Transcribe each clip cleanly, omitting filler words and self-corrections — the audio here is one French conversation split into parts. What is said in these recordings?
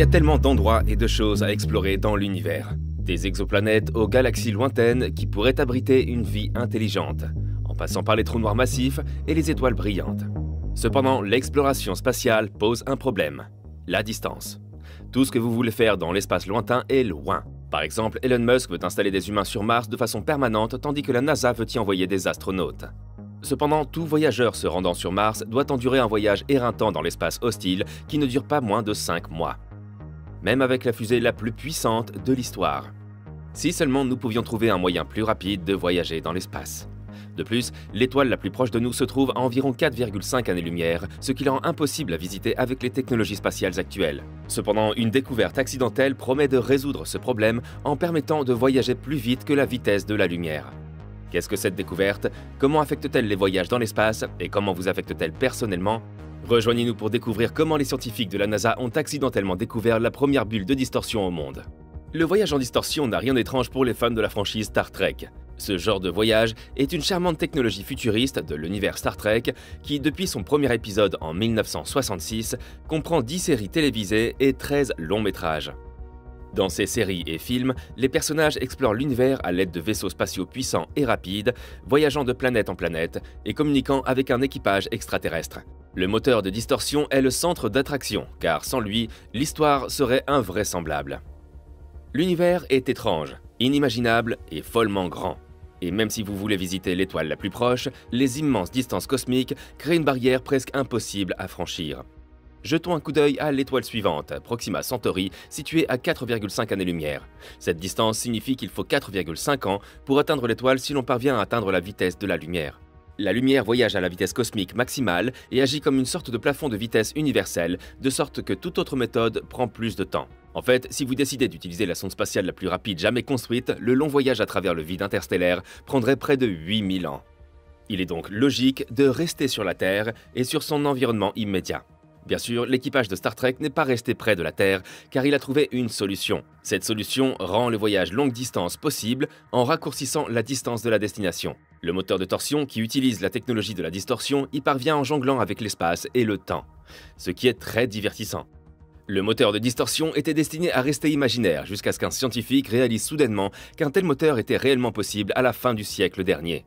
y a tellement d'endroits et de choses à explorer dans l'univers. Des exoplanètes aux galaxies lointaines qui pourraient abriter une vie intelligente, en passant par les trous noirs massifs et les étoiles brillantes. Cependant, l'exploration spatiale pose un problème, la distance. Tout ce que vous voulez faire dans l'espace lointain est loin. Par exemple, Elon Musk veut installer des humains sur Mars de façon permanente, tandis que la NASA veut y envoyer des astronautes. Cependant, tout voyageur se rendant sur Mars doit endurer un voyage éreintant dans l'espace hostile qui ne dure pas moins de 5 mois. Même avec la fusée la plus puissante de l'histoire. Si seulement nous pouvions trouver un moyen plus rapide de voyager dans l'espace. De plus, l'étoile la plus proche de nous se trouve à environ 4,5 années-lumière, ce qui la rend impossible à visiter avec les technologies spatiales actuelles. Cependant, une découverte accidentelle promet de résoudre ce problème en permettant de voyager plus vite que la vitesse de la lumière. Qu'est-ce que cette découverte? Comment affecte-t-elle les voyages dans l'espace? Et comment vous affecte-t-elle personnellement? Rejoignez-nous pour découvrir comment les scientifiques de la NASA ont accidentellement découvert la première bulle de distorsion au monde. Le voyage en distorsion n'a rien d'étrange pour les fans de la franchise Star Trek. Ce genre de voyage est une charmante technologie futuriste de l'univers Star Trek qui, depuis son premier épisode en 1966, comprend 10 séries télévisées et 13 longs métrages. Dans ces séries et films, les personnages explorent l'univers à l'aide de vaisseaux spatiaux puissants et rapides, voyageant de planète en planète et communiquant avec un équipage extraterrestre. Le moteur de distorsion est le centre d'attraction, car sans lui, l'histoire serait invraisemblable. L'univers est étrange, inimaginable et follement grand. Et même si vous voulez visiter l'étoile la plus proche, les immenses distances cosmiques créent une barrière presque impossible à franchir. Jetons un coup d'œil à l'étoile suivante, Proxima Centauri, située à 4,5 années-lumière. Cette distance signifie qu'il faut 4,5 ans pour atteindre l'étoile si l'on parvient à atteindre la vitesse de la lumière. La lumière voyage à la vitesse cosmique maximale et agit comme une sorte de plafond de vitesse universelle, de sorte que toute autre méthode prend plus de temps. En fait, si vous décidez d'utiliser la sonde spatiale la plus rapide jamais construite, le long voyage à travers le vide interstellaire prendrait près de 8000 ans. Il est donc logique de rester sur la Terre et sur son environnement immédiat. Bien sûr, l'équipage de Star Trek n'est pas resté près de la Terre, car il a trouvé une solution. Cette solution rend le voyage longue distance possible en raccourcissant la distance de la destination. Le moteur de torsion, qui utilise la technologie de la distorsion, y parvient en jonglant avec l'espace et le temps, ce qui est très divertissant. Le moteur de distorsion était destiné à rester imaginaire jusqu'à ce qu'un scientifique réalise soudainement qu'un tel moteur était réellement possible à la fin du siècle dernier.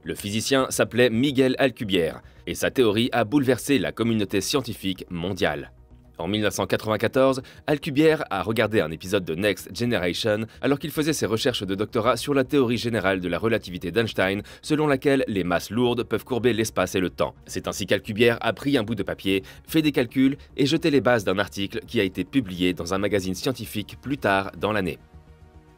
Le physicien s'appelait Miguel Alcubierre, et sa théorie a bouleversé la communauté scientifique mondiale. En 1994, Alcubierre a regardé un épisode de Next Generation alors qu'il faisait ses recherches de doctorat sur la théorie générale de la relativité d'Einstein, selon laquelle les masses lourdes peuvent courber l'espace et le temps. C'est ainsi qu'Alcubierre a pris un bout de papier, fait des calculs et jeté les bases d'un article qui a été publié dans un magazine scientifique plus tard dans l'année.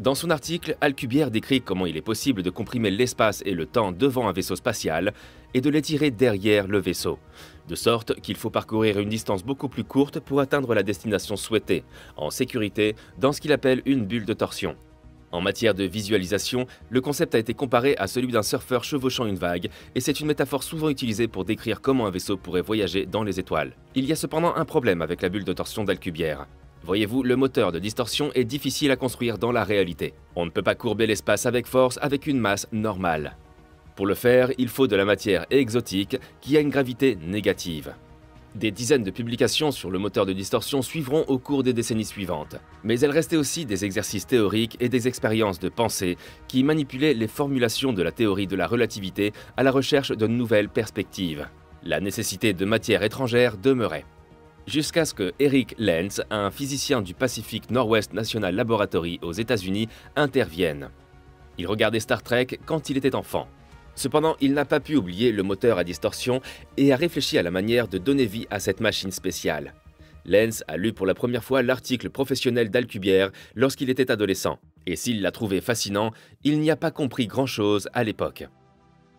Dans son article, Alcubierre décrit comment il est possible de comprimer l'espace et le temps devant un vaisseau spatial et de l'étirer derrière le vaisseau, de sorte qu'il faut parcourir une distance beaucoup plus courte pour atteindre la destination souhaitée, en sécurité, dans ce qu'il appelle une bulle de torsion. En matière de visualisation, le concept a été comparé à celui d'un surfeur chevauchant une vague, et c'est une métaphore souvent utilisée pour décrire comment un vaisseau pourrait voyager dans les étoiles. Il y a cependant un problème avec la bulle de torsion d'Alcubierre. Voyez-vous, le moteur de distorsion est difficile à construire dans la réalité. On ne peut pas courber l'espace avec force avec une masse normale. Pour le faire, il faut de la matière exotique qui a une gravité négative. Des dizaines de publications sur le moteur de distorsion suivront au cours des décennies suivantes. Mais elles restaient aussi des exercices théoriques et des expériences de pensée qui manipulaient les formulations de la théorie de la relativité à la recherche de nouvelles perspectives. La nécessité de matière étrangère demeurait. Jusqu'à ce que Eric Lentz, un physicien du Pacific Northwest National Laboratory aux États-Unis, intervienne. Il regardait Star Trek quand il était enfant. Cependant, il n'a pas pu oublier le moteur à distorsion et a réfléchi à la manière de donner vie à cette machine spéciale. Lentz a lu pour la première fois l'article professionnel d'Alcubierre lorsqu'il était adolescent, et s'il l'a trouvé fascinant, il n'y a pas compris grand-chose à l'époque.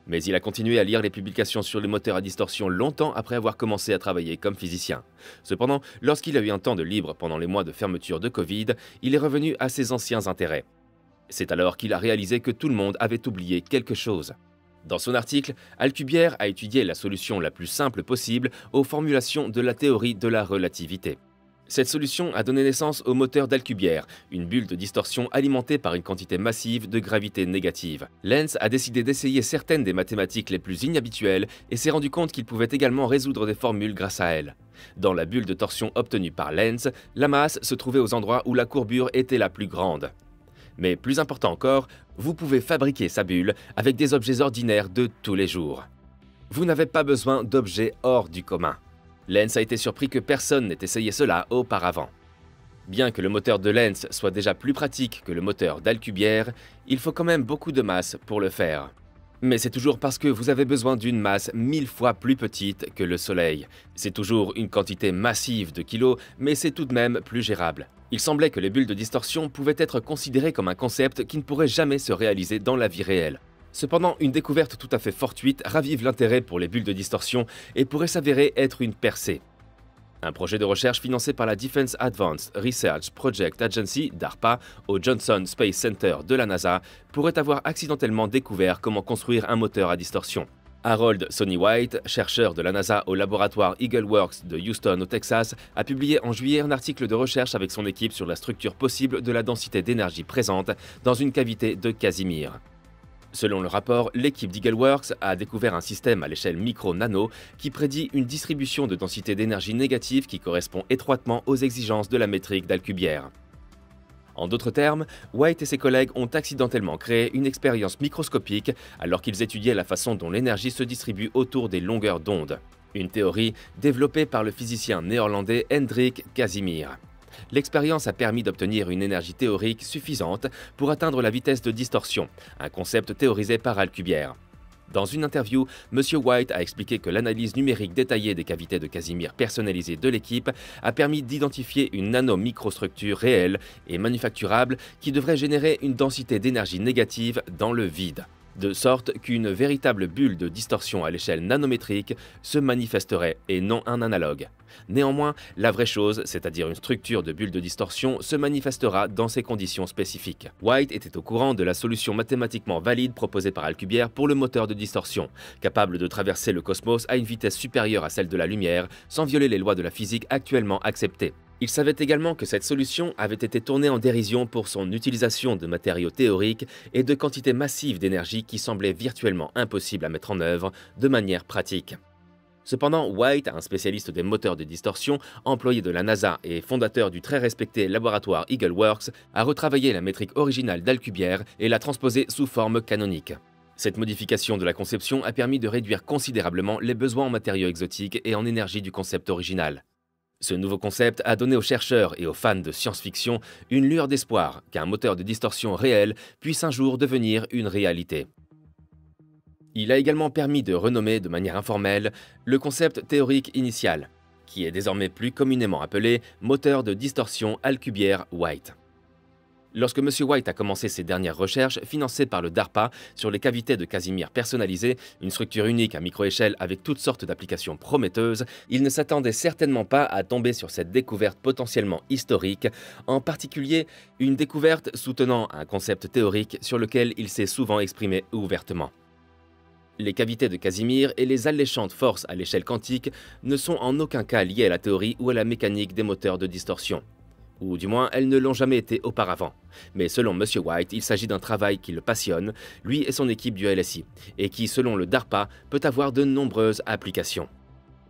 Mais il a continué à lire les publications sur les moteurs à distorsion longtemps après avoir commencé à travailler comme physicien. Cependant, lorsqu'il a eu un temps de libre pendant les mois de fermeture de Covid, il est revenu à ses anciens intérêts. C'est alors qu'il a réalisé que tout le monde avait oublié quelque chose. Dans son article, Alcubierre a étudié la solution la plus simple possible aux formulations de la théorie de la relativité. Cette solution a donné naissance au moteur d'Alcubierre, une bulle de distorsion alimentée par une quantité massive de gravité négative. Lenz a décidé d'essayer certaines des mathématiques les plus inhabituelles et s'est rendu compte qu'il pouvait également résoudre des formules grâce à elles. Dans la bulle de torsion obtenue par Lenz, la masse se trouvait aux endroits où la courbure était la plus grande. Mais plus important encore, vous pouvez fabriquer sa bulle avec des objets ordinaires de tous les jours. Vous n'avez pas besoin d'objets hors du commun. Lenz a été surpris que personne n'ait essayé cela auparavant. Bien que le moteur de Lenz soit déjà plus pratique que le moteur d'Alcubierre, il faut quand même beaucoup de masse pour le faire. Mais c'est toujours parce que vous avez besoin d'une masse 1000 fois plus petite que le Soleil. C'est toujours une quantité massive de kilos, mais c'est tout de même plus gérable. Il semblait que les bulles de distorsion pouvaient être considérées comme un concept qui ne pourrait jamais se réaliser dans la vie réelle. Cependant, une découverte tout à fait fortuite ravive l'intérêt pour les bulles de distorsion et pourrait s'avérer être une percée. Un projet de recherche financé par la Defense Advanced Research Project Agency, DARPA, au Johnson Space Center de la NASA, pourrait avoir accidentellement découvert comment construire un moteur à distorsion. Harold Sonny White, chercheur de la NASA au laboratoire Eagle Works de Houston au Texas, a publié en juillet un article de recherche avec son équipe sur la structure possible de la densité d'énergie présente dans une cavité de Casimir. Selon le rapport, l'équipe d'EagleWorks a découvert un système à l'échelle micro-nano qui prédit une distribution de densité d'énergie négative qui correspond étroitement aux exigences de la métrique d'Alcubierre. En d'autres termes, White et ses collègues ont accidentellement créé une expérience microscopique alors qu'ils étudiaient la façon dont l'énergie se distribue autour des longueurs d'onde. Une théorie développée par le physicien néerlandais Hendrik Casimir. L'expérience a permis d'obtenir une énergie théorique suffisante pour atteindre la vitesse de distorsion, un concept théorisé par Alcubierre. Dans une interview, M. White a expliqué que l'analyse numérique détaillée des cavités de Casimir personnalisées de l'équipe a permis d'identifier une nanomicrostructure réelle et manufacturable qui devrait générer une densité d'énergie négative dans le vide, de sorte qu'une véritable bulle de distorsion à l'échelle nanométrique se manifesterait et non un analogue. Néanmoins, la vraie chose, c'est-à-dire une structure de bulle de distorsion, se manifestera dans ces conditions spécifiques. White était au courant de la solution mathématiquement valide proposée par Alcubierre pour le moteur de distorsion, capable de traverser le cosmos à une vitesse supérieure à celle de la lumière, sans violer les lois de la physique actuellement acceptées. Il savait également que cette solution avait été tournée en dérision pour son utilisation de matériaux théoriques et de quantités massives d'énergie qui semblaient virtuellement impossibles à mettre en œuvre de manière pratique. Cependant, White, un spécialiste des moteurs de distorsion, employé de la NASA et fondateur du très respecté laboratoire EagleWorks, a retravaillé la métrique originale d'Alcubierre et l'a transposée sous forme canonique. Cette modification de la conception a permis de réduire considérablement les besoins en matériaux exotiques et en énergie du concept original. Ce nouveau concept a donné aux chercheurs et aux fans de science-fiction une lueur d'espoir qu'un moteur de distorsion réel puisse un jour devenir une réalité. Il a également permis de renommer de manière informelle le concept théorique initial, qui est désormais plus communément appelé moteur de distorsion Alcubierre-White. Lorsque M. White a commencé ses dernières recherches, financées par le DARPA, sur les cavités de Casimir personnalisées, une structure unique à microéchelle avec toutes sortes d'applications prometteuses, il ne s'attendait certainement pas à tomber sur cette découverte potentiellement historique, en particulier une découverte soutenant un concept théorique sur lequel il s'est souvent exprimé ouvertement. Les cavités de Casimir et les alléchantes forces à l'échelle quantique ne sont en aucun cas liées à la théorie ou à la mécanique des moteurs de distorsion. Ou du moins, elles ne l'ont jamais été auparavant. Mais selon M. White, il s'agit d'un travail qui le passionne, lui et son équipe du LSI, et qui, selon le DARPA, peut avoir de nombreuses applications.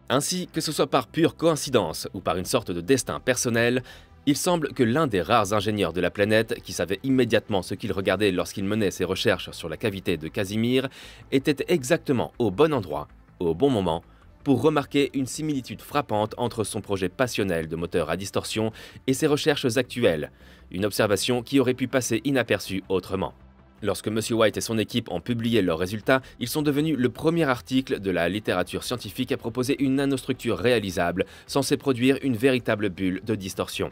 Ainsi, que ce soit par pure coïncidence ou par une sorte de destin personnel, il semble que l'un des rares ingénieurs de la planète qui savait immédiatement ce qu'il regardait lorsqu'il menait ses recherches sur la cavité de Casimir était exactement au bon endroit, au bon moment, pour remarquer une similitude frappante entre son projet passionnel de moteur à distorsion et ses recherches actuelles, une observation qui aurait pu passer inaperçue autrement. Lorsque M. White et son équipe ont publié leurs résultats, ils sont devenus le premier article de la littérature scientifique à proposer une nanostructure réalisable censée produire une véritable bulle de distorsion.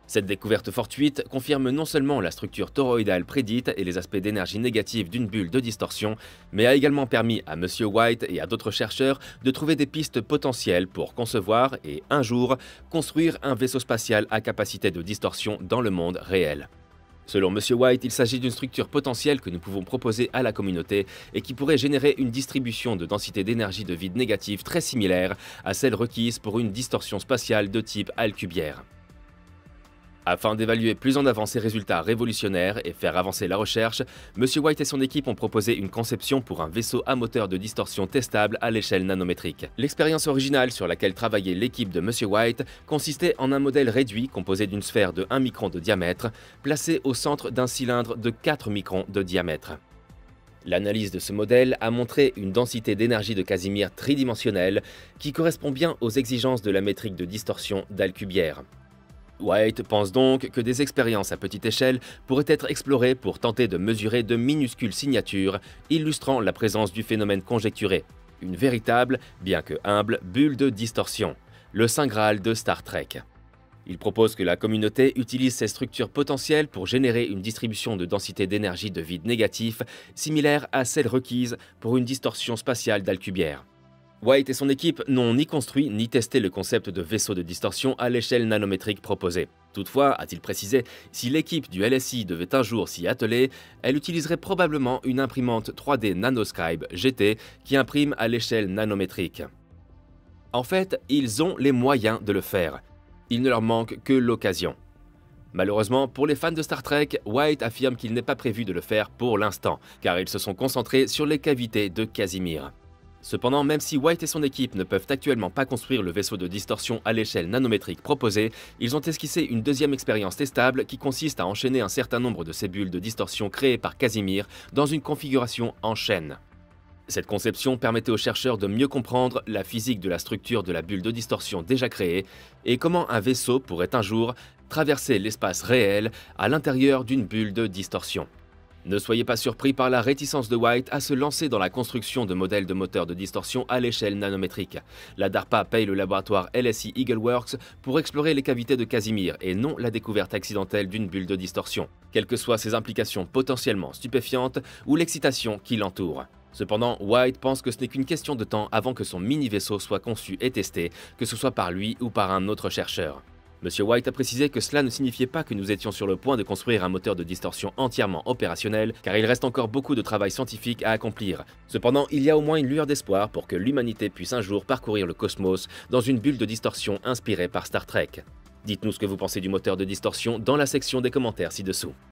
Cette découverte fortuite confirme non seulement la structure toroïdale prédite et les aspects d'énergie négative d'une bulle de distorsion, mais a également permis à M. White et à d'autres chercheurs de trouver des pistes potentielles pour concevoir et, un jour, construire un vaisseau spatial à capacité de distorsion dans le monde réel. Selon M. White, il s'agit d'une structure potentielle que nous pouvons proposer à la communauté et qui pourrait générer une distribution de densité d'énergie de vide négative très similaire à celle requise pour une distorsion spatiale de type Alcubierre. Afin d'évaluer plus en avant ces résultats révolutionnaires et faire avancer la recherche, M. White et son équipe ont proposé une conception pour un vaisseau à moteur de distorsion testable à l'échelle nanométrique. L'expérience originale sur laquelle travaillait l'équipe de M. White consistait en un modèle réduit composé d'une sphère de 1 micron de diamètre, placée au centre d'un cylindre de 4 microns de diamètre. L'analyse de ce modèle a montré une densité d'énergie de Casimir tridimensionnelle qui correspond bien aux exigences de la métrique de distorsion d'Alcubierre. White pense donc que des expériences à petite échelle pourraient être explorées pour tenter de mesurer de minuscules signatures illustrant la présence du phénomène conjecturé, une véritable, bien que humble, bulle de distorsion, le Saint Graal de Star Trek. Il propose que la communauté utilise ces structures potentielles pour générer une distribution de densité d'énergie de vide négatif similaire à celle requise pour une distorsion spatiale d'Alcubierre. White et son équipe n'ont ni construit ni testé le concept de vaisseau de distorsion à l'échelle nanométrique proposée. Toutefois, a-t-il précisé, si l'équipe du LSI devait un jour s'y atteler, elle utiliserait probablement une imprimante 3D Nanoscribe GT qui imprime à l'échelle nanométrique. En fait, ils ont les moyens de le faire. Il ne leur manque que l'occasion. Malheureusement, pour les fans de Star Trek, White affirme qu'il n'est pas prévu de le faire pour l'instant, car ils se sont concentrés sur les cavités de Casimir. Cependant, même si White et son équipe ne peuvent actuellement pas construire le vaisseau de distorsion à l'échelle nanométrique proposé, ils ont esquissé une deuxième expérience testable qui consiste à enchaîner un certain nombre de ces bulles de distorsion créées par Casimir dans une configuration en chaîne. Cette conception permettait aux chercheurs de mieux comprendre la physique de la structure de la bulle de distorsion déjà créée et comment un vaisseau pourrait un jour traverser l'espace réel à l'intérieur d'une bulle de distorsion. Ne soyez pas surpris par la réticence de White à se lancer dans la construction de modèles de moteurs de distorsion à l'échelle nanométrique. La DARPA paye le laboratoire LSI Eagleworks pour explorer les cavités de Casimir et non la découverte accidentelle d'une bulle de distorsion, quelles que soient ses implications potentiellement stupéfiantes ou l'excitation qui l'entoure. Cependant, White pense que ce n'est qu'une question de temps avant que son mini-vaisseau soit conçu et testé, que ce soit par lui ou par un autre chercheur. M. White a précisé que cela ne signifiait pas que nous étions sur le point de construire un moteur de distorsion entièrement opérationnel, car il reste encore beaucoup de travail scientifique à accomplir. Cependant, il y a au moins une lueur d'espoir pour que l'humanité puisse un jour parcourir le cosmos dans une bulle de distorsion inspirée par Star Trek. Dites-nous ce que vous pensez du moteur de distorsion dans la section des commentaires ci-dessous.